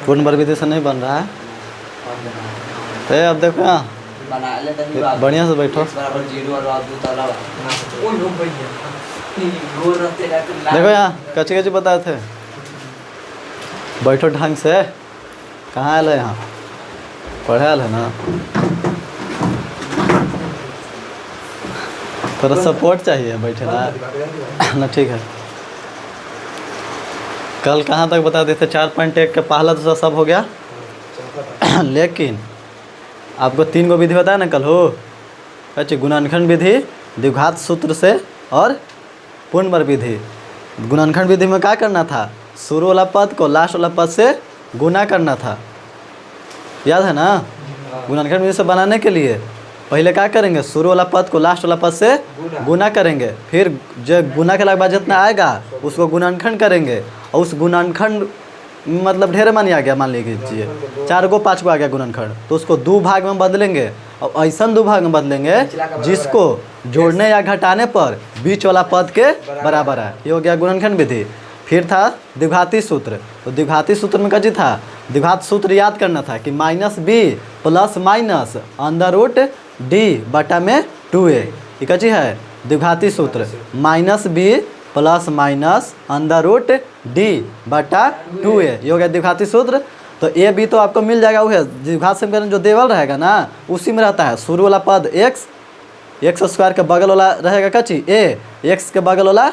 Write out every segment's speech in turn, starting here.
पूर्ण वर्ग विधि से नहीं बन रहा है। अब देखो यहाँ बढ़िया से बैठो। देखो यहाँ कच्ची कच्ची बताए थे, बैठो ढंग से। कहाँ आयल है यहाँ, पढ़े आयल है ना। थोड़ा सपोर्ट चाहिए बैठे ना ठीक है। कल कहाँ तक बता देते, 4.1 का पहला दूसरा सब हो गया। लेकिन आपको 3 गो विधि बताया ना कल हो। अच्छा, गुणनखंड विधि, द्विघात सूत्र से और पूर्ण वर्ग विधि। गुणनखंड विधि में क्या करना था, शुरू वाला पद को लास्ट वाला पद से गुना करना था, याद है ना। गुणनखंड विधि से बनाने के लिए पहले क्या करेंगे, शुरू वाला पद को लास्ट वाला पद से गुना करेंगे, फिर जो गुना के बाद जितना आएगा उसको गुणनखंड करेंगे। और उस गुणनखंड मतलब ढेर मानी आ गया, मान लीजिए 4 गो 5 गो आ गया गुणनखंड, तो उसको 2 भाग में बदलेंगे। और ऐसा 2 भाग में बदलेंगे जिसको जोड़ने या घटाने पर बीच वाला पद के बराबर है। ये हो गया गुणनखंड विधि। फिर था द्विघाती सूत्र। तो द्विघाती सूत्र में क्या था, द्विघात सूत्र याद करना था कि -b plus minus under root d बटा में 2a। ये क्या चीज़ है, द्विघाती सूत्र। -b plus minus under root d बटा 2a, ये हो गया द्विघाती सूत्र। तो a b तो आपको मिल जाएगा, वो है द्विघात समीकरण जो देवल रहेगा ना उसी में रहता है। शुरू वाला पद x स्क्वायर के बगल वाला रहेगा क्या चीज a, x के बगल वाला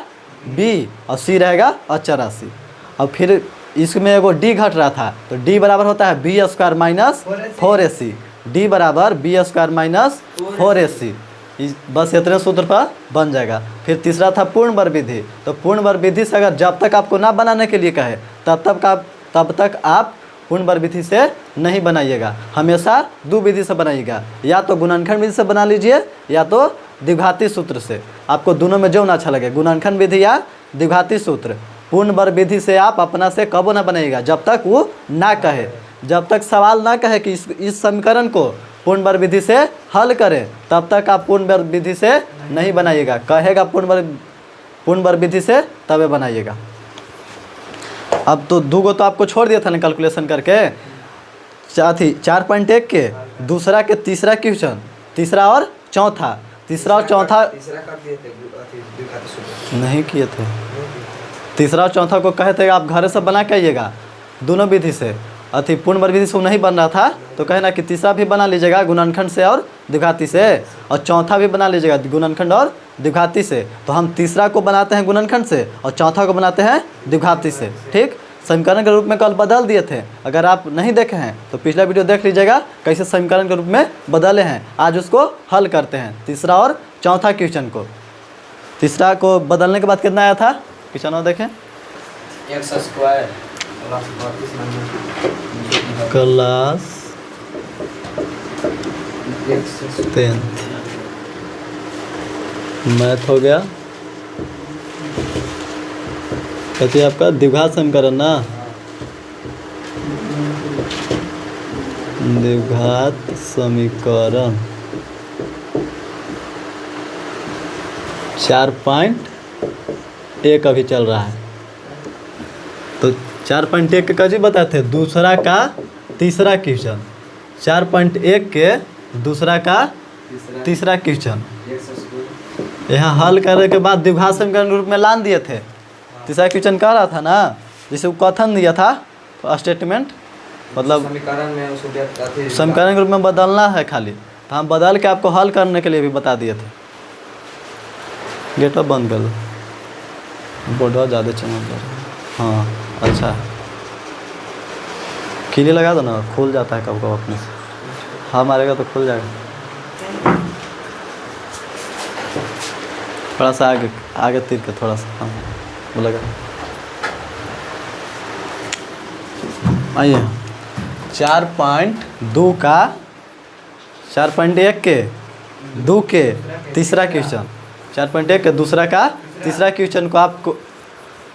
b और c रहेगा अचर राशि। और फिर इसमें एगो d घट रहा था, तो d बराबर होता है b square minus 4ac। d बराबर b स्क्वायर माइनस 4ac। बस इतने सूत्र पर बन जाएगा। फिर तीसरा था पूर्ण वर्ग विधि। तो पूर्ण वर्ग विधि से अगर जब तक आपको ना बनाने के लिए कहे तब तक आप पूर्ण वर्ग विधि से नहीं बनाइएगा, हमेशा 2 विधि से बनाइएगा। या तो गुणनखंड विधि से बना लीजिए या तो द्विघाती सूत्र से, आपको दोनों में जो ना अच्छा लगे, गुणनखंड विधि या द्विघाती सूत्र। पूर्ण वर्ग विधि से आप अपना से कबो ना बनाइएगा जब तक वो ना कहे, जब तक सवाल ना कहे कि इस समीकरण को पूर्ण वर्ग विधि से हल करें, तब तक आप पूर्ण वर्ग विधि से नहीं बनाइएगा। कहेगा पूर्ण वर्ग विधि से तबे बनाइएगा। अब तो 2 गो तो आपको छोड़ दिया था ना कैलकुलेशन करके। 4.1 के दूसरा के तीसरा क्वेश्चन, तीसरा और चौथा नहीं किए थे। तीसरा और चौथा को कहे थे आप घर से बना के आइएगा दोनों विधि से। पूर्ण वर्ग विधि से नहीं बन रहा था तो कहे ना कि तीसरा भी बना लीजिएगा गुणनखंड से और द्विघाती से, और चौथा भी बना लीजिएगा गुणनखंड और द्विघाती से। तो हम तीसरा को बनाते हैं गुणनखंड से और चौथा को बनाते हैं द्विघाती से। ठीक, समीकरण के रूप में कल बदल दिए थे। अगर आप नहीं देखे हैं तो पिछला वीडियो देख लीजिएगा कैसे समीकरण के रूप में बदले हैं। आज उसको हल करते हैं, तीसरा और चौथा क्वेश्चन को। तीसरा को बदलने के बाद कितना आया था क्वेश्चन और देखें, x स्क्वायर क्लास 10 मैथ हो गया। कहते हैं आपका द्विघात समीकरण ना, द्विघात समीकरण 4.1 अभी चल रहा है। तो 4.1 का जी बताए थे दूसरा का तीसरा क्वेश्चन, 4.1 के दूसरा का तीसरा क्वेश्चन यहाँ हल करने के बाद द्विघात समीकरण के रूप में लान दिए थे। तीसरा क्वेश्चन कह रहा था ना, जिसे कथन दिया था तो स्टेटमेंट मतलब समीकरण के रूप में बदलना है खाली, तो हम बदल के आपको हल करने के लिए भी बता दिए थे। गेट अप बंद कर दो, बोर्डवा ज़्यादा चमक रहा है। हाँ अच्छा है, कीली लगा दो ना, खुल जाता है कब कब अपने से। हाँ मारेगा तो खुल जाएगा। थोड़ा सा आगे तीर के थोड़ा सा, हाँ वो लगा। आइए 4.2 का 4.1 के 2 के तीसरा क्वेश्चन, 4.1 के दूसरा का तीसरा क्वेश्चन को आपको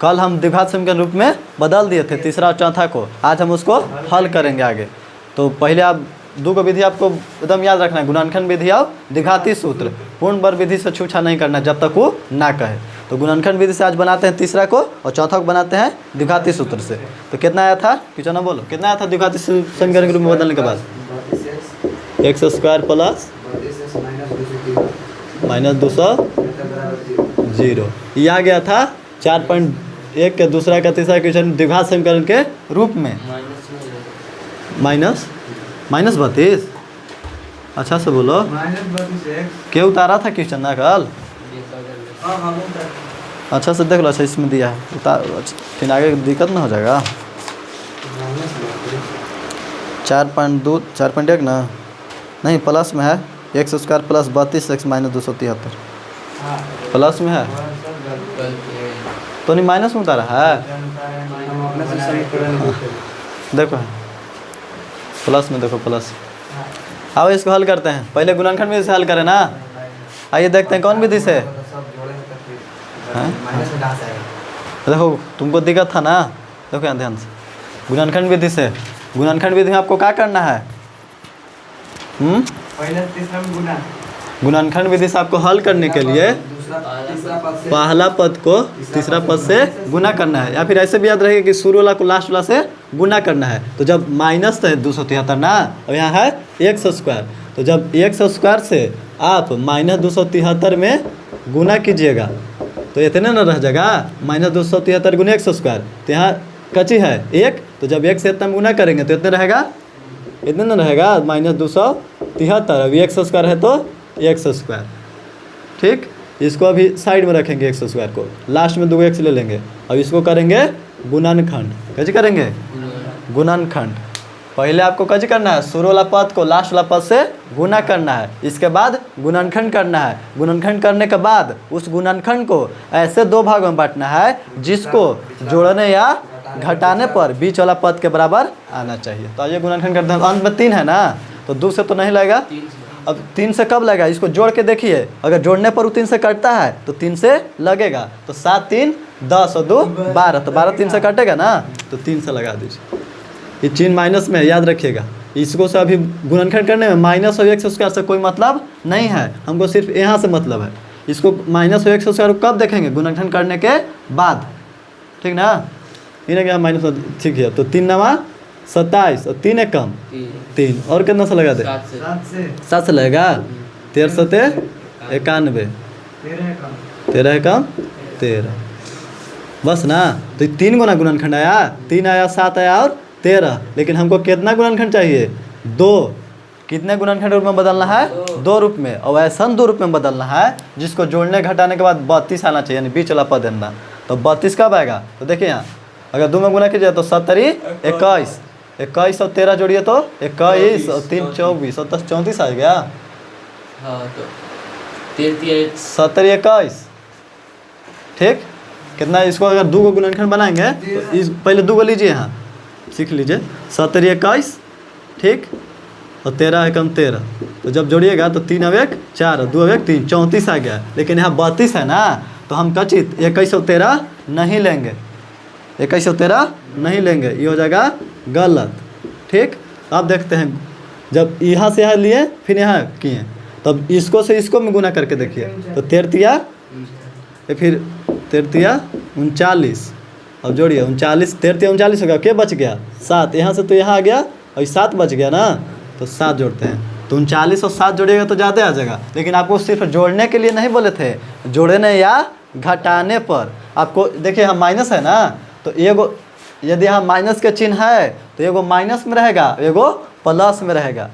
कल हम द्विघात समीकरण रूप में बदल दिए थे, तीसरा और चौथा को। आज हम उसको हल करेंगे आगे। तो पहले आप 2 को विधि आपको एकदम याद रखना है, गुणनखंड विधि और द्विघाती सूत्र। पूर्ण वर्ग विधि से छूछा नहीं करना जब तक वो ना कहे। तो गुणनखंड विधि से आज बनाते हैं तीसरा को, और चौथा को बनाते हैं द्विघाती सूत्र से। तो कितना आया था क्यों ना बोलो, कितना आया था द्विघाती समीकरण के रूप में बदलने के बाद? एक्स स्क्वायर प्लस माइनस 200 ये आ गया था 4.1 के दूसरा का तीसरा क्वेश्चन द्विघात समीकरण के रूप में। माइनस 32। अच्छा से बोलो, क्या उतारा था क्वेश्चन ना कल? अच्छा से देख लो। अच्छा इसमें दिया है उतार, फिर आगे दिक्कत ना हो जाएगा। 4.1 ना, नहीं प्लस में है, x square plus 32 x minus 273 plus में है, तो नहीं माइनस में उतारा है। देखो प्लस में, देखो प्लस। आओ इसको हल करते हैं, पहले गुणनखंड विधि से हल करें ना। आइए देखते हैं कौन विधि से। देखो तुमको दिक्कत था ना, देखो यहाँ ध्यान से। गुणनखंड विधि से, गुणनखंड विधि में आपको क्या करना है? गुणनखंड विधि से आपको हल करने के लिए पहला पद को तीसरा पद से गुना करना है, या फिर ऐसे भी याद रखेगा कि शुरू वाला को लास्ट वाला से गुना करना है। तो जब माइनस है 273 ना, और यहाँ है एक्स स्क्वायर, तो जब एक्स स्क्वायर से आप माइनस 273 में गुना कीजिएगा तो इतने ना रह जाएगा, माइनस 273 गुना एक्स स्क्वायर। तो यहाँ कची है 1, तो जब एक से इतना में गुना करेंगे तो इतने रहेगा, इतने ना रहेगा माइनस 273। अभी एक्स स्क्वायर है तो एक्स स्क्वायर, ठीक। इसको अभी साइड में रखेंगे एक्स स्क्वायर को, लास्ट में 2 एक्स ले लेंगे। अब इसको करेंगे गुणनखंड। कैसे करेंगे? गुणनखंड। पहले आपको कैसे करना है? शुरू वाला पद को लास्ट वाला पद से गुना करना है, इसके बाद गुणनखंड करना है। गुणनखंड करने के बाद उस गुणनखंड को ऐसे 2 भाग में बांटना है जिसको जोड़ने या घटाने पर बीच वाला पद के बराबर आना चाहिए। तो आइए गुणनखंड करते हैं। अंत में 3 है ना, तो 2 से तो नहीं लगेगा। अब 3 से कब लगेगा? इसको जोड़ के देखिए, अगर जोड़ने पर वो 3 से कटता है तो 3 से लगेगा। तो 7 3 10 और 2 12, तो 12 3 से कटेगा ना, तो 3 से लगा दीजिए। ये चिन्ह माइनस में याद रखिएगा। इसको से अभी गुणनखंड करने में माइनस और एक्स स्क्वायर से कोई मतलब नहीं है, हमको सिर्फ यहाँ से मतलब है। इसको माइनस और एक्स स्क्वायर कब देखेंगे? गुणनखंड करने के बाद, ठीक ना। इन्हें क्या माइनस, ठीक है। तो 3 9 27 और 3 1 कम 3, और कितना से लगा दे? 7 से लगेगा। 13 7 91, 13 कम 13, बस ना। तो 3 गुना गुणनखंड आया, 3 आया, 7 आया और 13। लेकिन हमको कितना गुणनखंड चाहिए? 2। कितने गुणनखंड रूप में बदलना है? 2 रूप में, और ऐसा 2 रूप में बदलना है जिसको जोड़ने घटाने के बाद 32 आना चाहिए, यानी बीच वाला पद देना। तो 32 कब आएगा? तो देखिए यहाँ अगर 2 में गुना कीजिए तो 70 21, 21 और 13 जोड़िए तो 21 और 3 24 और 10 34 आ गया। हाँ, तो 70 21, ठीक। कितना? इसको अगर 2 को गुणनखंड बनाएंगे तो इस पहले 2 को लीजिए, यहाँ सीख लीजिए। 70 21, ठीक, और 13 एकम 13, तो जब जोड़िएगा तो 3 अब 1 4 और 2 अब 1 3, 34 आ गया। लेकिन यहाँ 32 है ना, तो हम कचित 21 और 13 नहीं लेंगे, 21 और 13 नहीं लेंगे, ये हो जाएगा गलत, ठीक। अब देखते हैं, जब यहाँ से यहाँ लिए फिर यहाँ किए, तब इसको से इसको में गुना करके देखिए। तो 13 फिर 13 39, अब जोड़िए 39, 13 39 हो गया, क्या बच गया? 7। यहाँ से तो यहाँ आ गया और 7 बच गया ना, तो 7 जोड़ते हैं। तो 39 और 7 जोड़िएगा तो ज़्यादा आ जाएगा। लेकिन आपको सिर्फ जोड़ने के लिए नहीं बोले थे, जोड़ने या घटाने पर। आपको देखिए यहाँ माइनस है ना, तो एगो यदि यहाँ माइनस के चिन्ह है तो एगो माइनस में रहेगा, एगो प्लस में रहेगा,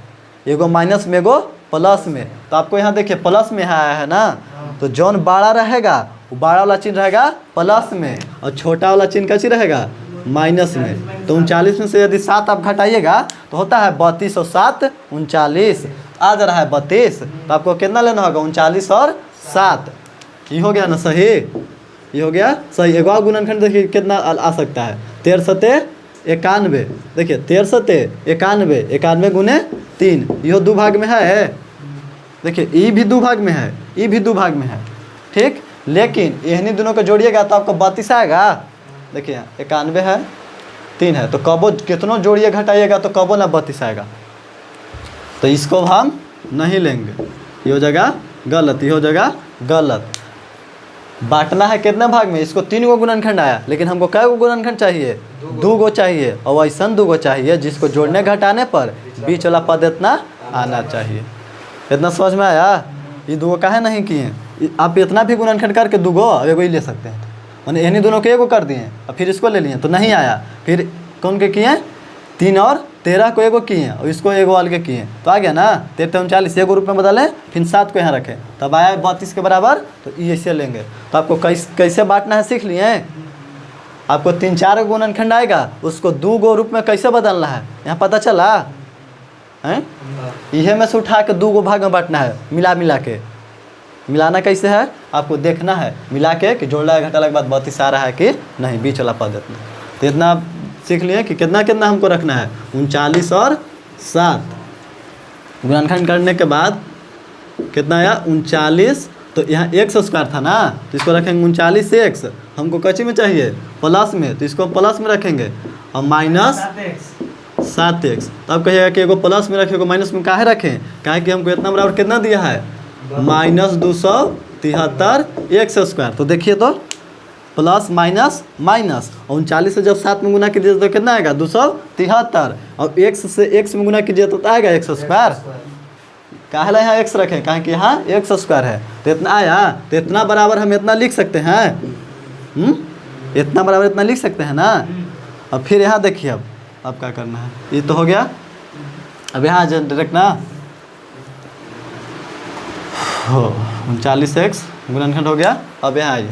एगो माइनस में एगो प्लस में। तो आपको यहाँ देखिए प्लस में यहाँ आया है ना, तो जौन बड़ा रहेगा वो बड़ा वाला चिन्ह रहेगा प्लस में, और छोटा वाला चिन्ह कैसी रहेगा? माइनस में। तो 39 में से यदि 7 आप घटाइएगा तो होता है 32 और 7 39, आ जा रहा है 32। तो आपको कितना लेना होगा? 39 और 7। ये हो गया ना सही, ये हो गया सही। एक और गुणनखंड देखिए कितना आ सकता है। 13 7 91, देखिए 13 7 91, 91 गुने 3, यो 2 भाग में है। देखिए ई भी 2 भाग में है, ई भी 2 भाग में है, ठीक। लेकिन इन्हीं दोनों को जोड़िएगा तो आपको 32 आएगा। देखिए यहाँ 91 है, 3 है, तो कबो कितनों जोड़िए घटाइएगा तो कबो ना 32 आएगा। तो इसको हम नहीं लेंगे, ये हो जाएगा गलत, ये हो जाएगा गलत। बांटना है कितने भाग में, इसको 3 गो गुणनखंड आया, लेकिन हमको कै गो गुणनखंड चाहिए, 2 गो चाहिए, और ऐसा 2 गो चाहिए जिसको जोड़ने घटाने पर बीच वाला पद इतना आना चाहिए। इतना समझ में आया? ये 2 गो काहे नहीं किए, आप इतना भी गुणनखंड करके 2 गो अब एगो ही ले सकते हैं, मैंने इन्हीं दोनों को एगो कर दिए और फिर इसको ले लिए तो नहीं आया, फिर कौन के किए 3 और 13 को एगो किए और इसको एगो वाल के किए तो आ गया ना 13 39 एगो रूप में बदलें, फिर 7 को यहाँ रखें तब आया 32 के बराबर, तो ये ऐसे लेंगे। तो आपको कैसे बांटना है सीख लिए। आपको 3-4 गो गुणनखंड आएगा, उसको 2 गो रूप में कैसे बदलना है यहाँ पता चला हैं। यह में से उठा के 2 गो भाग में बांटना है, मिला के। मिलाना कैसे है आपको देखना है, मिला के कि जोड़ना घटाने के बाद 32 आ रहा है कि नहीं, बीच वाला पद इतना। तो इतना आप सीख लिए कि कितना कितना हमको रखना है, 39 और 7 गुणनखंड करने के बाद कितना आया 39। तो यहाँ x स्क्वायर था ना, तो इसको रखेंगे 39x, हमको कच्ची में चाहिए प्लस में, तो इसको प्लस में रखेंगे और माइनस 7x। तो अब कहिएगा कि एगो प्लस में रखें, माइनस में काहे रखें, काहे कि हमको इतना बराबर कितना दिया है -273 x स्क्वायर। तो देखिए तो प्लस माइनस माइनस, और 39 से जब 7 में गुना कीजिए तो कितना आएगा 273, और x से x में गुना कीजिए तो आएगा x स्क्वायर। काहे ला यहाँ x रखें, काहे कि यहाँ x स्क्वायर है, तो इतना आया। तो इतना बराबर हम इतना लिख सकते हैं, इतना बराबर इतना लिख सकते हैं ना। अब फिर यहाँ देखिए अब क्या करना है, ये तो हो गया। अब यहाँ डायरेक्ट ना हो 39x गुणनखंड हो गया। अब यहाँ आइए,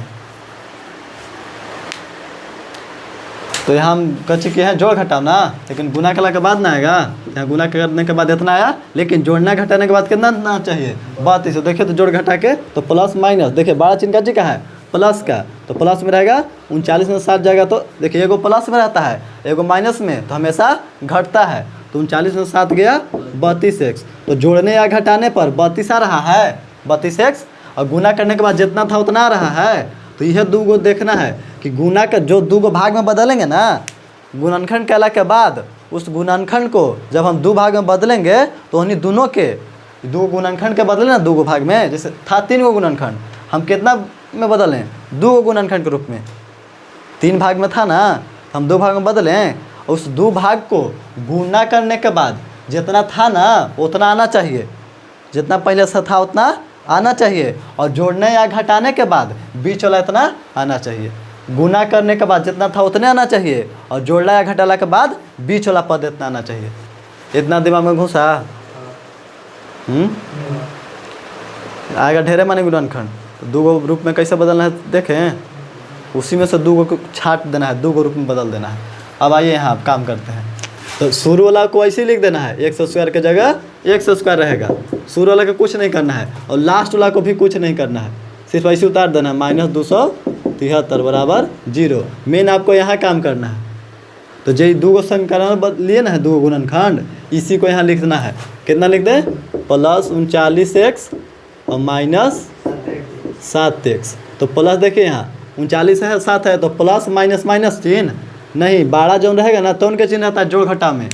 तो यहाँ हम कच्चे किए हैं जोड़ घटाव ना, लेकिन गुना करने के बाद ना आएगा, यहाँ गुना करने के बाद इतना आया, लेकिन जोड़ना घटाने के बाद कितना ना चाहिए 32। देखिए तो जोड़ घटा के तो प्लस माइनस, देखिए 12 चिन्ह का है प्लस का, तो प्लस में रहेगा 39 में 7 जाएगा, तो देखिए एगो प्लस में रहता है एगो माइनस में, तो हमेशा घटता है। तो 39 में 7 गया 32x, तो जोड़ने या घटाने पर 32 आ रहा है 32x, और गुना करने के बाद जितना था उतना आ रहा है। तो यह 2 गो देखना है कि गुना का जो 2 गो भाग में बदलेंगे ना, गुणनखंड कहला के बाद उस गुणनखंड को जब हम 2 भाग में बदलेंगे तो उन्हीं दोनों के 2 गुणनखंड के बदले ना 2 गो भाग में, जैसे था 3 गो गुणनखंड, हम कितना में बदलें 2 गो गुणनखंड के रूप में, 3 भाग में था ना, हम 2 भाग में बदलें, उस 2 भाग को गुना करने के बाद जितना था ना उतना आना चाहिए, जितना पहले से था उतना आना चाहिए, और जोड़ने या घटाने के बाद बीच वाला इतना आना चाहिए। गुना करने के बाद जितना था उतने आना चाहिए, और जोड़ना या घटाने के बाद बीच वाला पद इतना आना चाहिए। इतना दिमाग में घुसा आएगा ढेरे माने गुणनखंड। तो 2 गो रूप में कैसे बदलना है देखें, उसी में से 2 गो को छाट देना है, 2 गो रूप में बदल देना है। अब आइए यहाँ आप काम करते हैं। तो शुरू वाला को ऐसे ही लिख देना है, x स्क्वायर के जगह x स्क्वायर रहेगा, शुरू वाला का कुछ नहीं करना है, और लास्ट वाला को भी कुछ नहीं करना है, सिर्फ ऐसे उतार देना है -273 बराबर 0। मेन आपको यहाँ काम करना है। तो जो 2 गो समीकरण लिए ना है 2 गो गुणनखंड, इसी को यहाँ लिख देना है। कितना लिख दें प्लस 39x और माइनस 7x। तो प्लस देखिए यहाँ 39 है 7 है, तो प्लस माइनस माइनस चिन्ह नहीं, 12 जो रहेगा ना तो उनके चिन्ह रहता है जोड़ घटा में,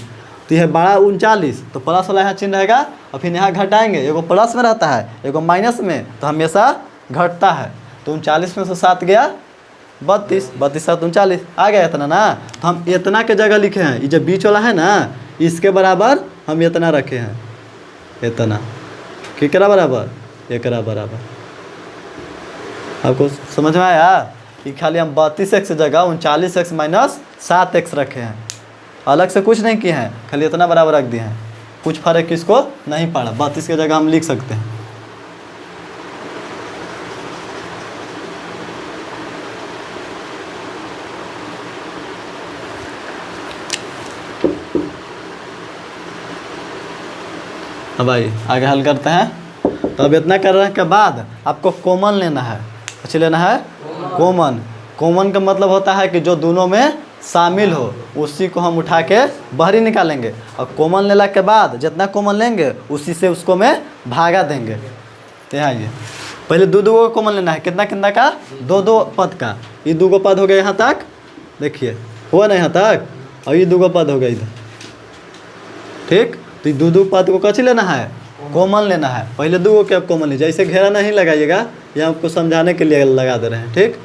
तो यह 12 39, तो प्लस वाला यहाँ चिन्ह रहेगा, और फिर यहाँ घटाएंगे, एगो प्लस में रहता है एगो माइनस में, तो हमेशा घटता है। तो 39 में से 7 गया 32, 32 7 39 आ गया इतना ना। तो हम इतना के जगह लिखे हैं, ये जो बीच वाला है ना इसके बराबर हम इतना रखे हैं, इतना केकरा बराबर एकरा बराबर। आपको समझ में आया कि खाली हम 32x की जगह 39x माइनस 7x रखे हैं, अलग से कुछ नहीं किए हैं, खाली इतना बराबर रख दिए हैं, कुछ फर्क किसको नहीं पड़ा। 32 की जगह हम लिख सकते हैं। अब आइए आगे हल करते हैं। तो अब इतना करने के बाद आपको कॉमन लेना है, अच्छा लेना है कॉमन। कॉमन का मतलब होता है कि जो दोनों में शामिल हो उसी को हम उठा के बाहरी निकालेंगे, और कॉमन लेने के बाद जितना कॉमन लेंगे उसी से उसको में भागा देंगे। तो यहाँ ये पहले 2 को कॉमन लेना है, कितना कितना का 2 पद का, ये 2 पद हो गया यहाँ तक, देखिए हुआ ना यहाँ तक, और ये 2 पद हो गया इधर, ठीक। तो ये 2 पद को कच्ची लेना है कॉमन लेना है, पहले 2 के आप कॉमन लीजिए, ऐसे घेरा नहीं लगाइएगा, ये आपको समझाने के लिए लगा दे रहे हैं, ठीक।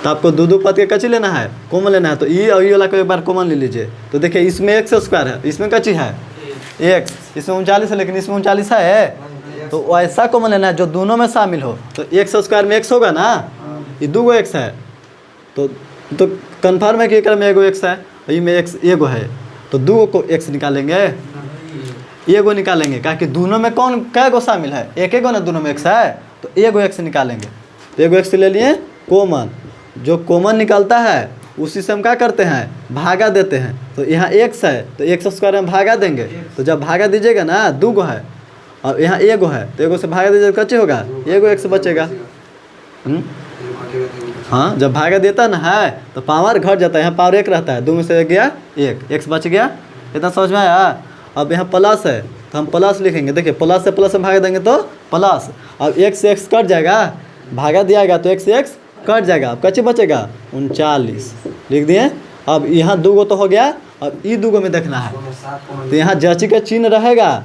तो आपको दो पद के कच्ची लेना है, कॉमन लेना है, तो ई और ई वाला को एक बार कॉमन ले लीजिए। तो देखिए इसमें एक्स स्क्वायर है, इसमें कच्ची है एक्स, इसमें 39 है, लेकिन इसमें 39 है, तो ऐसा कॉमन लेना है जो दोनों में शामिल हो। तो एक्स स्क्वायर में एक्स होगा ना, ये दो गो एक्स है, तो कन्फर्म है कि एक में एगो एक्स है, और ये में एक्स एगो है, तो दो को एक्स निकालेंगे, एगो निकालेंगे, क्या कि दोनों में कौन क्या गो शामिल है, एक एगो ना, दोनों में एक्स है, तो एगो एक्स निकालेंगे। तो एगो एक्स ले लिए कॉमन, जो कॉमन निकलता है उसी से हम क्या करते हैं, भागा देते हैं। तो यहाँ एक्स है, तो एक्स स्क्वायर में भागा देंगे, तो जब भागा दीजिएगा ना, दो गो है और यहाँ एगो है, तो एगो से भागा दीजिएगा, कच्चे होगा, एगो एक्स बचेगा। हाँ, जब भागा देता ना है तो पावर घट जाता है, यहाँ पावर एक रहता है, दो में से गया एक, एक्स बच गया। इतना समझ में आया। अब यहाँ प्लस है, तो हम प्लस लिखेंगे, देखिए प्लस से भागा देंगे तो प्लस, अब एक्स से एक्स कट जाएगा, भागा दिया गया तो एक्स से एक्स कट जाएगा, अब कच्चे बचेगा 39 लिख दिए। अब यहाँ दो गो तो हो गया, अब ई दो गो में देखना है, तो यहाँ जची का चिन्ह रहेगा,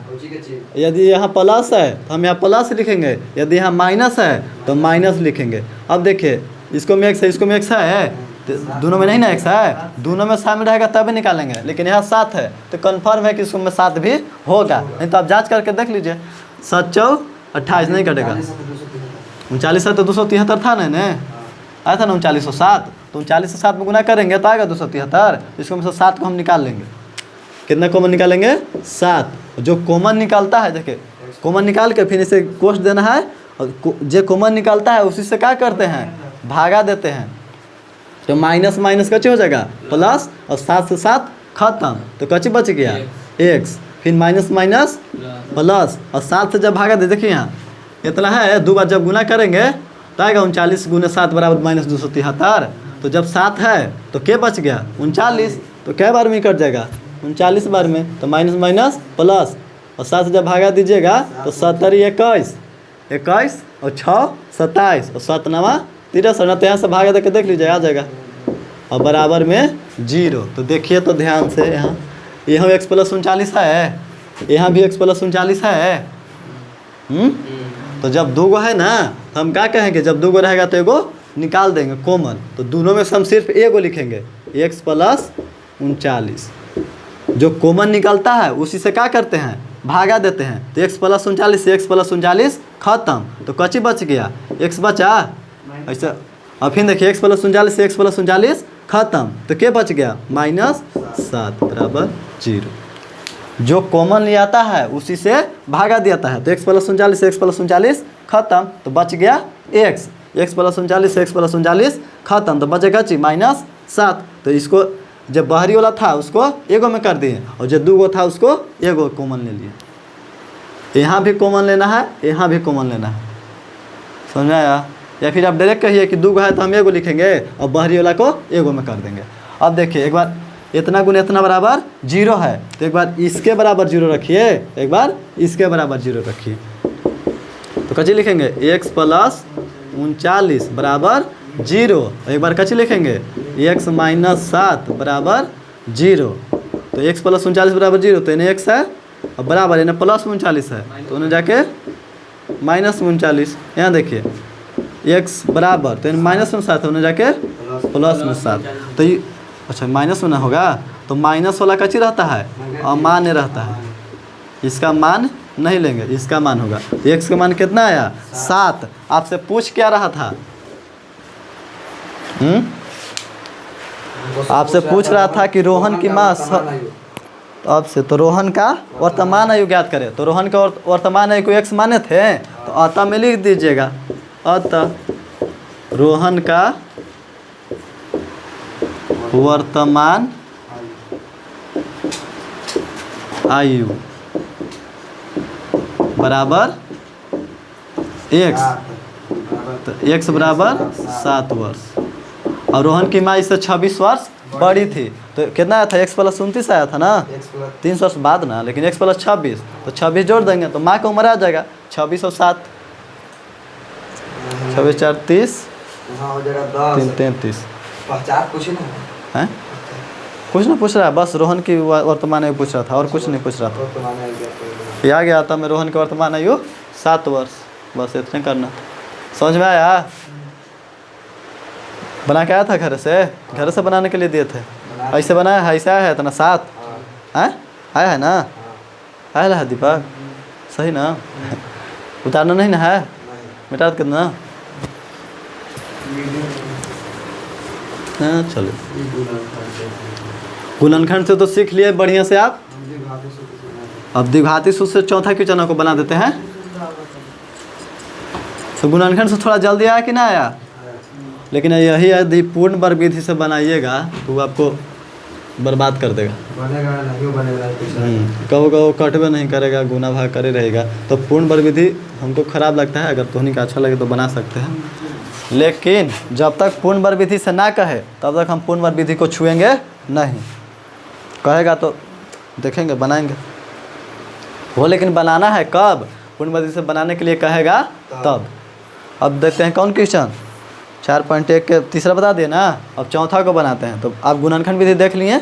यदि यहाँ प्लस है तो हम यहाँ प्लस लिखेंगे, यदि यहाँ माइनस है तो माइनस लिखेंगे। अब देखिए इसको में एक्स है, इसको में एक्स है, तो दोनों में नहीं ना एक्स है, दोनों में शामिल रहेगा तभी निकालेंगे, लेकिन यहाँ 7 है तो कंफर्म है कि इसको में 7 भी होगा, नहीं तो आप जांच करके देख लीजिए। 7 चौ 28 नहीं कटेगा, 39 है तो 273 था ना, आया था ना 3907, तो 39 से 7 में गुना करेंगे तो आएगा 273, इसको में से 7 को हम निकाल लेंगे। कितना कॉमन निकालेंगे, 7। जो कॉमन निकालता है, देखिए कॉमन निकाल के फिर इसे कोष्ट देना है, और जो कॉमन निकालता है उसी से क्या करते हैं, भागा देते हैं, तो माइनस माइनस कच्चे हो जाएगा प्लस, और 7 से 7 खत्म, तो कच्चे बच गया एक्स, फिर माइनस माइनस प्लस, और 7 से जब भागा दे, देखिए यहाँ इतना है, दो बार जब गुना करेंगे तो आएगा 39 गुना 7 बराबर -273। तो जब 7 है तो क्या बच गया 39, तो क्या बार में कट जाएगा 39 बार में, तो माइनस माइनस प्लस, और 7 से जब भागा दीजिएगा तो 70 21 21 और 6 27 और 7 9 63, तो यहाँ से भागा दे के देख लीजिए आ जाएगा, और बराबर में 0। तो देखिए तो ध्यान से, यहाँ एक्स प्लस 39 है, यहाँ भी एक्स प्लस 39 है। तो जब दो गो है ना, तो हम क्या कहेंगे, जब दो गो रहेगा तो एगो निकाल देंगे कॉमन, तो दोनों में से हम सिर्फ एगो लिखेंगे, एक्स प्लस 39। जो कॉमन निकलता है उसी से क्या करते हैं, भागा देते हैं, तो एक्स प्लस 39 से एक्स प्लस 39 खत्म, तो कच्ची बच गया, एक्स बचा ऐसा। और फिर देखिए एक्स प्लस 39 से एक्स प्लस 39 खत्म, तो क्या बच गया -7 बराबर 0। जो कॉमन ले आता है उसी से भागा देता है, तो एक्स प्लस 39 से एक्स प्लस 39 खत्म, तो बच गया एक्स, एक्स प्लस 39 से एक्स प्लस 39 खत्म, तो बचेगा -7। तो इसको जब बाहरी वाला था उसको एगो में कर दिए, और जो दो गो था उसको एगो कॉमन ले लिए। यहाँ भी कॉमन लेना है, यहाँ भी कॉमन लेना है, समझ में आया। या फिर आप डायरेक्ट कहिए कि दो गो है तो हम एगो लिखेंगे और बाहरी वाला को एगो में कर देंगे। अब देखिए एक बार इतना गुना इतना बराबर 0 है, तो एक बार इसके बराबर 0 रखिए, एक बार इसके बराबर 0 रखिए, तो कच्ची लिखेंगे एक्स प्लस 39 बराबर 0, एक बार कच्ची लिखेंगे एक्स माइनस 7 बराबर 0। तो एक्स प्लस 39 बराबर 0, तो इन्हें एक्स है और बराबर इन्हें प्लस 39 है, तो उन्हें जाके -39। यहाँ देखिए एक्स बराबर, तो इन्हें माइनस में 7 है, उन्हें जाके प्लस में 7, तो ये अच्छा माइनस में ना होगा, तो माइनस वाला कच्ची रहता है और मान रहता है, इसका मान नहीं लेंगे, इसका मान होगा। तो एक्स का मान कितना आया 7। आपसे पूछ क्या रहा था, आपसे पूछ रहा था कि रोहन की माँ, तो आपसे तो रोहन का वर्तमान आयु ज्ञात करें, तो रोहन का वर्तमान आयु को एक्स माने थे, तो अतः में लिख दीजिएगा, अतः रोहन का वर्तमान आयु बराबर एक्स, तो एक्स बराबर 7 वर्ष, और रोहन की माँ इससे 26 वर्ष बड़ी थी, तो कितना आया था एक्स प्लस 29 आया था ना, 3 वर्ष बाद ना, लेकिन एक्स प्लस 26, तो 26 जोड़ देंगे तो माँ का उम्र आ जाएगा 26 और 7, 26 4 30 3 33। हैं कुछ ना पूछ रहा है, बस रोहन की वर्तमान आयु पूछ रहा था, और कुछ नहीं पूछ रहा था। ये आ गया था मैं रोहन का वर्तमान आयु 7 वर्ष। बस इतने करना। समझ में आया? बना के आया था घर से बनाने के लिए दिए थे। ऐसे बनाया है, ऐसे आया है इतना 7 आया है ना? आया है दीपक, सही ना? उतारना नहीं ना है, मिटा कितना। हाँ चलो, गुणनखंड से तो सीख लिए बढ़िया से आप। अब द्विघाती सूत्र से चौथा क्वेश्चन को बना देते हैं। तो गुणनखंड से थोड़ा जल्दी आया कि ना आया? लेकिन यही यदि पूर्ण वर्ग विधि से बनाइएगा तो वो आपको बर्बाद कर देगा। कहो कटवे नहीं करेगा, गुना भाग करे रहेगा। तो पूर्ण वर्ग विधि हमको खराब लगता है, अगर तुम्हें का अच्छा लगे तो बना सकते हैं। लेकिन जब तक पूर्ण वर्ग विधि से ना कहे तब तक हम पूर्ण वर्ग विधि को छुएंगे नहीं। कहेगा तो देखेंगे, बनाएंगे वो, लेकिन बनाना है कब? पूर्ण वर्ग विधि से बनाने के लिए कहेगा तब। अब देखते हैं कौन क्वेश्चन। 4.1 के तीसरा बता दिए ना, अब चौथा को बनाते हैं। तो आप गुणनखंड विधि देख लिए।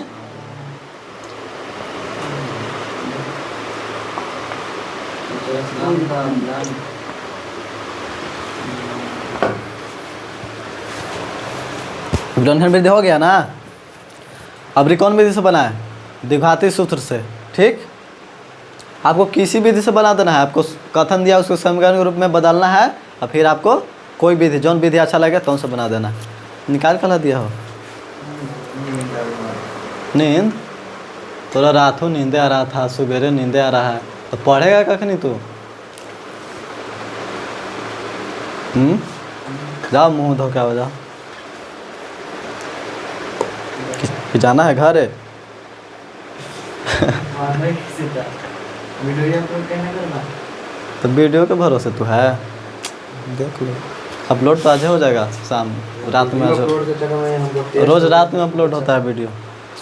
गुणनखंड विधि हो गया ना। अब कौन विधि से बना है? द्विघाती सूत्र से। ठीक, आपको किसी विधि से बना देना है। आपको कथन दिया, उसको समीकरण के रूप में बदलना है, और फिर आपको कोई विधि, जौन विधि अच्छा लगे तो उनसे बना देना। निकाल कर ला दिया हो। नींद थोड़ा रात हो नींदे आ रहा था, सुबेरे नींदे आ रहा है, तो पढ़ेगा कखनी तू? जाओ मुंह धो के आओ, जाओ। कि जाना है घर है? तो वीडियो के भरोसे तू है, देख लो। अपलोड तो आज हो जाएगा, शाम रात में। रोज़ रात में अपलोड होता है वीडियो,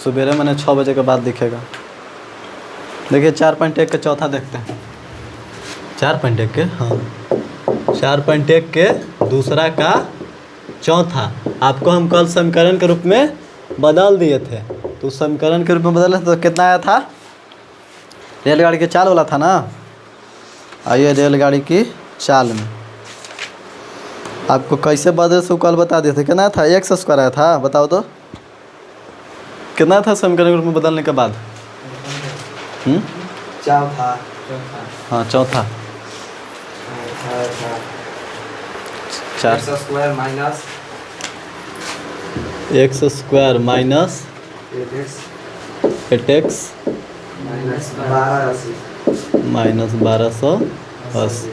सवेरे मैंने 6 बजे के बाद दिखेगा। देखिए 4.1 के चौथा देखते हैं। 4.1 के, हाँ 4.1 के दूसरा का चौथा आपको हम कल समीकरण के रूप में बदल दिए थे। तो समीकरण के रूप में बदले तो कितना आया था? रेलगाड़ी की चाल वाला था ना। आइए रेलगाड़ी की चाल में आपको कैसे बदले से कल बता दिए थे। कितना था? x² आया था, बताओ तो कितना था समीकरण के रूप में बदलने के बाद? चौथा। हाँ चौथा। 4 x² minus x² minus 8x minus 1280।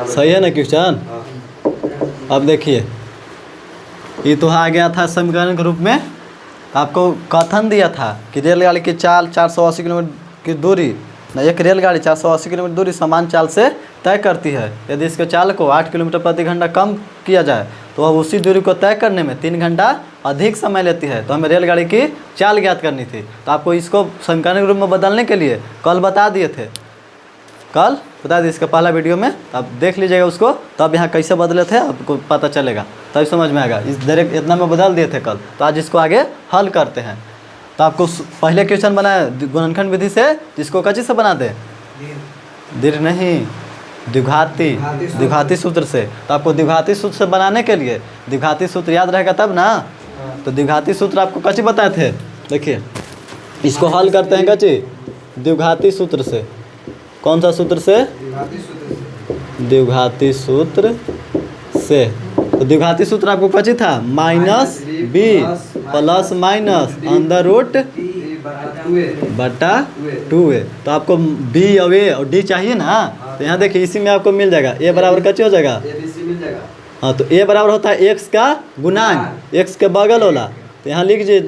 सही है ना क्वेश्चन? अब देखिए, ये तो आ गया था समीकरण के रूप में। आपको कथन दिया था कि रेलगाड़ी की चाल 480 किलोमीटर की दूरी, एक रेलगाड़ी 480 किलोमीटर दूरी समान चाल से तय करती है। यदि इसके चाल को 8 किलोमीटर प्रति घंटा कम किया जाए तो वह उसी दूरी को तय करने में 3 घंटा अधिक समय लेती है। तो हमें रेलगाड़ी की चाल ज्ञात करनी थी। तो आपको इसको समीकरण के रूप में बदलने के लिए कल बता दिए थे, कल बता दिए इसका पहला वीडियो में। आप देख लीजिएगा उसको, तब यहाँ कैसे बदले थे आपको पता चलेगा, तब समझ में आएगा। इस डायरेक्ट इतना में बदल दिए थे कल। तो आज इसको आगे हल करते हैं। तो आपको पहले क्वेश्चन बनाया गुणनखंड विधि से, जिसको कच्ची से बना दे, दीर्घ नहीं, द्विघाती सूत्र से। तो आपको द्विघाती सूत्र से बनाने के लिए द्विघाती सूत्र याद रहेगा तब ना। तो द्विघाती सूत्र आपको कच्ची बताए थे। देखिए इसको हल करते हैं कच्ची द्विघाती सूत्र से। कौन सा सूत्र से? द्विघाती सूत्र से। तो द्विघाती सूत्र आपको कच्ची था -b plus minus under root बटा 2a। तो आपको b और a और d चाहिए ना। तो यहाँ देखिए इसी में आपको मिल जाएगा। a बराबर कच्ची हो जाएगा। हाँ तो a बराबर होता है x का गुणांक, x के बगल वाला। तो यहाँ लिख लीजिए,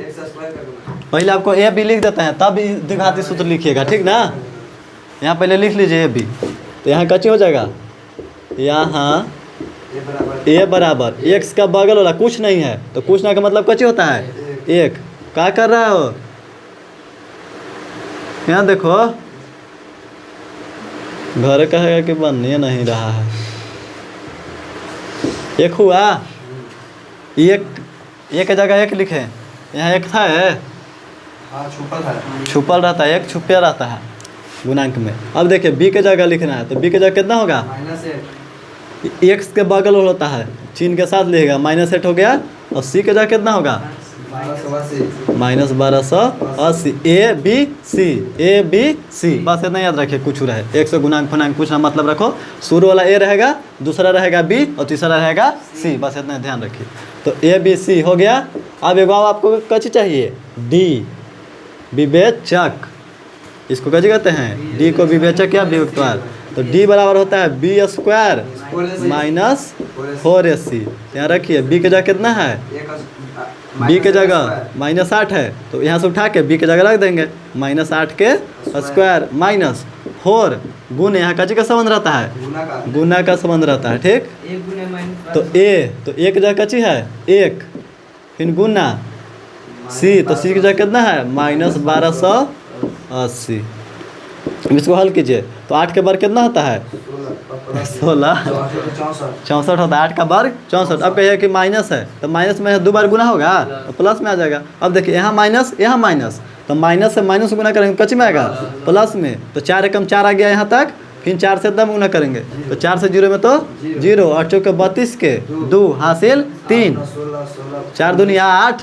पहले आपको a b लिख देते हैं तब द्विघाती सूत्र लिखिएगा, ठीक ना। यहाँ पहले लिख लीजिए a b। तो यहाँ कच्ची हो जाएगा, यहाँ a बराबर x का बगल वाला कुछ नहीं है। तो कुछ ना का मतलब कच्ची होता है 1। क्या कर रहा हो? यहाँ देखो, घर कहेगा कि बनने नहीं रहा है। एक हुआ, एक की जगह 1 लिखे, यहाँ 1 था है, छुपल रहता है, 1 छुपे रहता है गुणांक में। अब देखिए b के जगह लिखना है, तो b के जगह कितना होगा? एक्स के बगल होता है चिन्ह के साथ लिखेगा, -8 हो गया। और सी का जगह कितना होगा -1280 ए बी सी। बस इतना याद रखिए, कुछ रहे एक से गुणांक फनांक कुछ ना मतलब रखो। शुरू वाला ए रहेगा, दूसरा रहेगा बी और तीसरा रहेगा सी, बस इतना ध्यान रखिए। तो ए बी सी हो गया। अब एक बार आपको कच्ची चाहिए डी विवेचक, इसको कैसे कहते हैं, डी को विवेचक या विवेक्तवार। तो डी बराबर होता है बी स्क्वायर -4ac। यहाँ रखिए बी की जगह कितना है, बी के जगह -8 है, तो यहाँ से उठा के बी के जगह रख देंगे -8 के स्क्वायर -4 गुण, यहाँ का का संबंध रहता है, गुना का संबंध रहता है, ठीक। तो ए की जगह कच्ची है 1, फिर गुना सी, तो सी की जगह कितना है -1280। इसको हल कीजिए तो 8 के वर्ग कितना होता है 16, 64 होता है। 8 का वर्ग 64। अब कहिए कि माइनस है, तो माइनस में 2 बार गुना होगा तो प्लस में आ जाएगा। अब देखिए यहाँ माइनस यहाँ माइनस, तो माइनस से माइनस गुना करेंगे कच्ची में आएगा प्लस में, तो 4 एकम 4 आ गया यहाँ तक, फिर 4 से एकदम गुना करेंगे तो 4 से 0 में तो 0, 8 चौके 32 के 2 हासिल 3, 4 दुनिया 8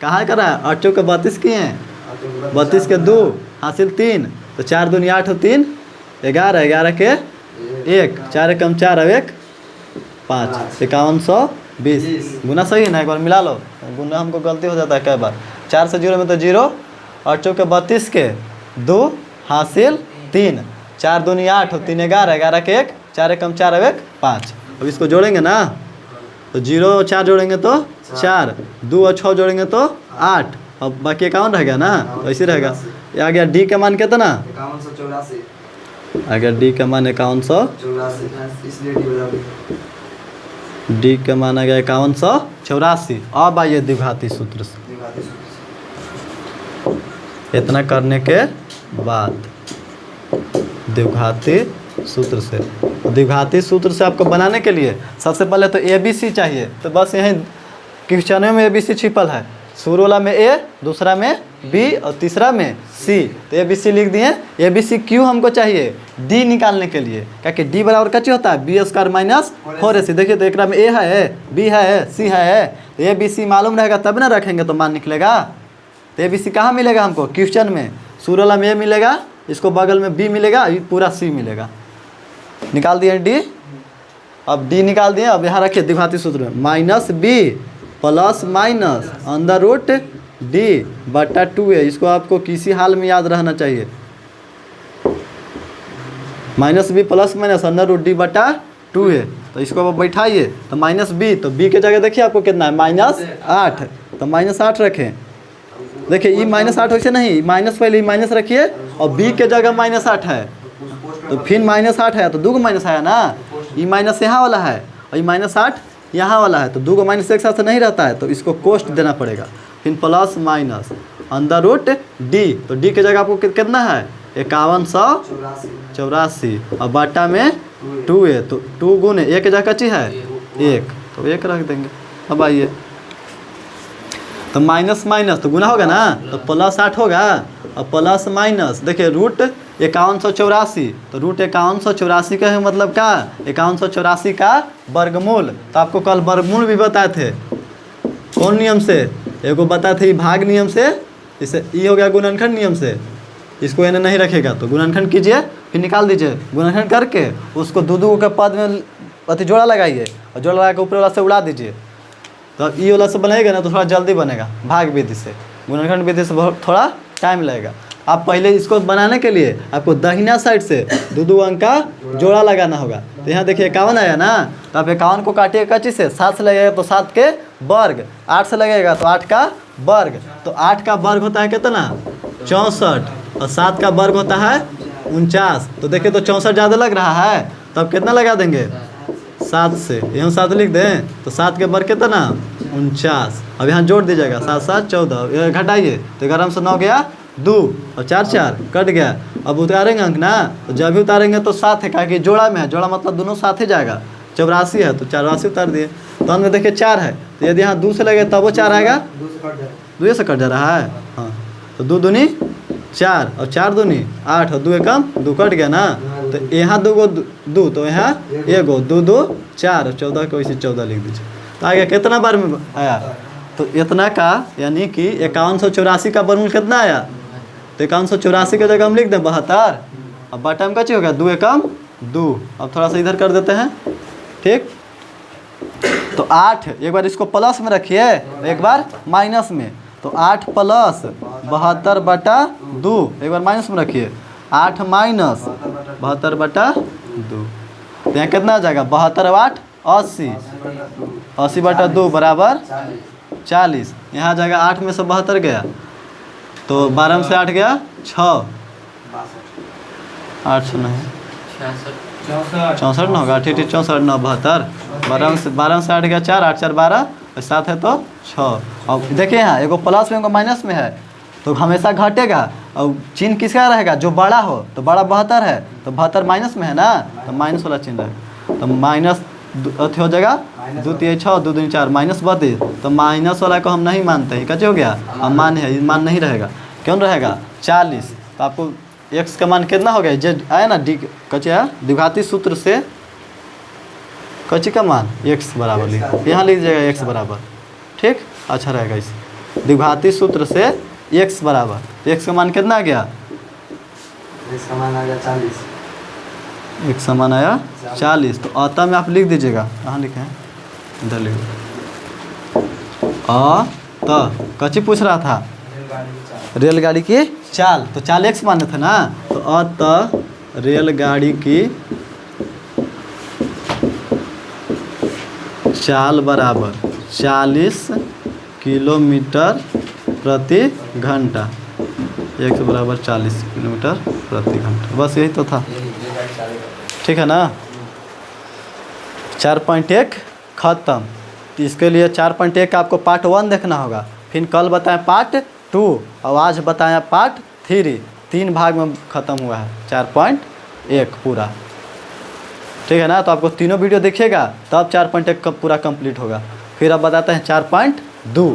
कहाँ कर रहा है, 8 चौके 32 किए हैं, 32 के 2 हासिल 3, तो 4 दुनिया 8 और 3 11, 11 के 1, 4 एकम 4 और 1 5, 5120। गुना सही है ना, एक बार मिला लो, गुना हमको गलती हो जाता है कई बार। 4 से 0 में तो 0, 8 चौके 32 के 2 हासिल 3, 4 दुनिया 8 और 3 11, 11 के 1, 4 एकम 4 और 1 5। अब इसको जोड़ेंगे ना, तो 0 और 4 जोड़ेंगे तो 4, 2 और 6 जोड़ेंगे तो 8, अब बाकी 51 रह गया ना, तो ऐसे रहेगा। आ गया डी का मान कितना, 5184, अगर डी का मान 5184, इसलिए डी बराबर डी का मान आ गया 5184। अब आइए द्विघाती सूत्र से। इतना करने के बाद द्विघाती सूत्र से, द्विघाती सूत्र से आपको बनाने के लिए सबसे पहले तो ए बी सी चाहिए। तो बस यहीं क्वेश्चन में ए बी सी छिपल है, शुरू वाला में ए, दूसरा में बी और तीसरा में सी। तो ए बी सी लिख दिए। ए बी सी क्यों हमको चाहिए, डी निकालने के लिए, क्या कि डी बराबर कच्ची होता है बी स्क्वायर -4ac। देखिए तो एक में ए है, बी है, सी है, तो ए बी सी मालूम रहेगा तब ना रखेंगे तो मान निकलेगा। तो ए बी सी कहाँ मिलेगा हमको, क्वेश्चन में शुरू वाला में ए मिलेगा, इसको बगल में बी मिलेगा, पूरा सी मिलेगा। निकाल दिए डी। अब डी निकाल दिए। अब यहाँ रखिए द्विघाती सूत्र में -b plus minus under root d बटा 2a। इसको आपको किसी हाल में याद रहना चाहिए, -b plus minus under root d बटा 2a। तो इसको आप बैठाइए, तो -b, तो b के जगह देखिए आपको कितना है -8, तो -8 रखें। देखिए ये -8 वैसे नहीं, माइनस पहले माइनस रखिए और b के जगह -8 है, तो फिर -8 है तो 2 माइनस आया ना, ये माइनस यहाँ वाला है और ये -8 यहाँ वाला है, तो 2 को माइनस एक साथ से नहीं रहता है, तो इसको कोष्ट देना पड़ेगा। फिर plus minus under root d, तो डी के जगह आपको कितना है 5184 और बाटा में 2a, तो 2 गुने 1 के जगह कच्ची है 1, तो 1 रख देंगे। अब आइए तो माइनस माइनस तो गुना होगा ना, तो +8 होगा और प्लस माइनस देखिए रूट 5184, तो रूट 5184 का है मतलब क्या, 5184 का वर्गमूल। तो आपको कल वर्गमूल भी बताए थे, कौन नियम से, एगो बताए थे भाग नियम से, इसे ये हो गया गुणनखंड नियम से। इसको इन्हें नहीं रखेगा तो गुणनखंड कीजिए, फिर निकाल दीजिए, गुणनखंड करके उसको दो के पद में अति जोड़ा लगाइए और जोड़ा लगा के ऊपर वाला से उड़ा दीजिए, तो ये वाला से बनाएगा ना तो थोड़ा जल्दी बनेगा। भाग विधि से, गुणनखंड विधि से बहुत थोड़ा टाइम लगेगा। आप पहले इसको बनाने के लिए आपको दाहिना साइड से 2 अंक का जोड़ा लगाना होगा। तो यहाँ देखिए 51 आया ना, तो आप 51 को काटिए कच्ची से, 7 से लगेगा तो 7 के वर्ग, 8 से लगेगा तो 8 का वर्ग, तो 8 का वर्ग होता है कितना 64 और 7 का वर्ग होता है 49। तो देखिए तो 64 ज़्यादा लग रहा है, तो अब कितना लगा देंगे 7 से, यहाँ 7 लिख दें तो 7 के वर्ग कितना 49। अब यहाँ जोड़ दीजिएगा 7 7 14, घटाइए तो 11 से 9 गया 2 और 4 4 कट गया। अब उतारेंगे अंक ना, तो जब भी उतारेंगे तो 7 है, क्या कि जोड़ा में है, जोड़ा मतलब दोनों साथ ही जाएगा। 84 है तो 84 उतार दिए, तो अंत में देखिए 4 है, तो यदि यहाँ 2 से लगे तब वो 4 आएगा, 2 से कट जा रहा है, हाँ, तो 2 दूनी 4 और 4 दूनी 8 और 2 एकम 2 कट गया ना, तो यहाँ 2 गो 2 तो यहाँ 1 गो 2 2 4 14 को वैसे 14 लिख दीजिए। तो आगे कितना बार में आया, तो इतना का यानी कि 5184 का वर्गमूल कितना आया, तो 5184 की जगह हम लिख दें 72। अब बटा में क्या हो गया 2 एकम 2। अब थोड़ा सा इधर कर देते हैं, ठीक। तो 8 एक बार इसको प्लस में रखिए, एक बार माइनस में, तो 8 प्लस 72 बटा 2, एक बार माइनस में रखिए, 8 माइनस 72 बटा 2, तो यहाँ कितना आ जाएगा 72 8 80, 80 बटा 2 बराबर 40। यहाँ आ जाएगा 8 में से 72 गया, तो 12 में से 8 गया 6, 8 नहीं 64 ना होगा, ठीक 64 9 72, 12 में से 8 गया 4, 8 4 12, 7 है तो 6। अब देखिए यहाँ एगो प्लस में एगो माइनस में है, तो हमेशा घटेगा। और चिन्ह किसका रहेगा, जो बड़ा हो, तो बड़ा 72 है, तो 72 माइनस में है ना, तो माइनस वाला चिन्ह रहेगा। तो माइनस अथी हो जाएगा 2 3 6 2 2 4 माइनस 32, तो माइनस वाला को हम नहीं मानते हैं, कैसे हो गया, हम मान है, मान नहीं रहेगा, क्यों रहेगा 40। तो आपको x का मान कितना हो गया, जे आया ना डी कच्चे है द्विघाती सूत्र से कच्चे का मान x बराबर लिख, यहाँ लिख जाएगा x बराबर, ठीक, अच्छा रहेगा। इस द्विघाती सूत्र से x बराबर, x का मान कितना आ गया, x का मान आ गया 40, x का मान आया 40। तो अतः में आप लिख दीजिएगा, कहाँ लिखे हैं, इधर लिख, कच्ची पूछ रहा था रेलगाड़ी की चाल, तो चाल x माने थे ना, तो अतः रेलगाड़ी की चाल बराबर 40 किलोमीटर प्रति घंटा, x बराबर 40 किलोमीटर प्रति घंटा, बस यही तो था, ठीक है ना। 4.1 खत्म। तो इसके लिए 4.1 का आपको पार्ट 1 देखना होगा, फिर कल बताएं पार्ट 2 और आज बताया पार्ट 3, 3 भाग में ख़त्म हुआ है 4.1 पूरा, ठीक है ना। तो आपको तीनों वीडियो देखिएगा तब 4.1 पूरा कंप्लीट होगा। फिर अब बताते हैं 4.2।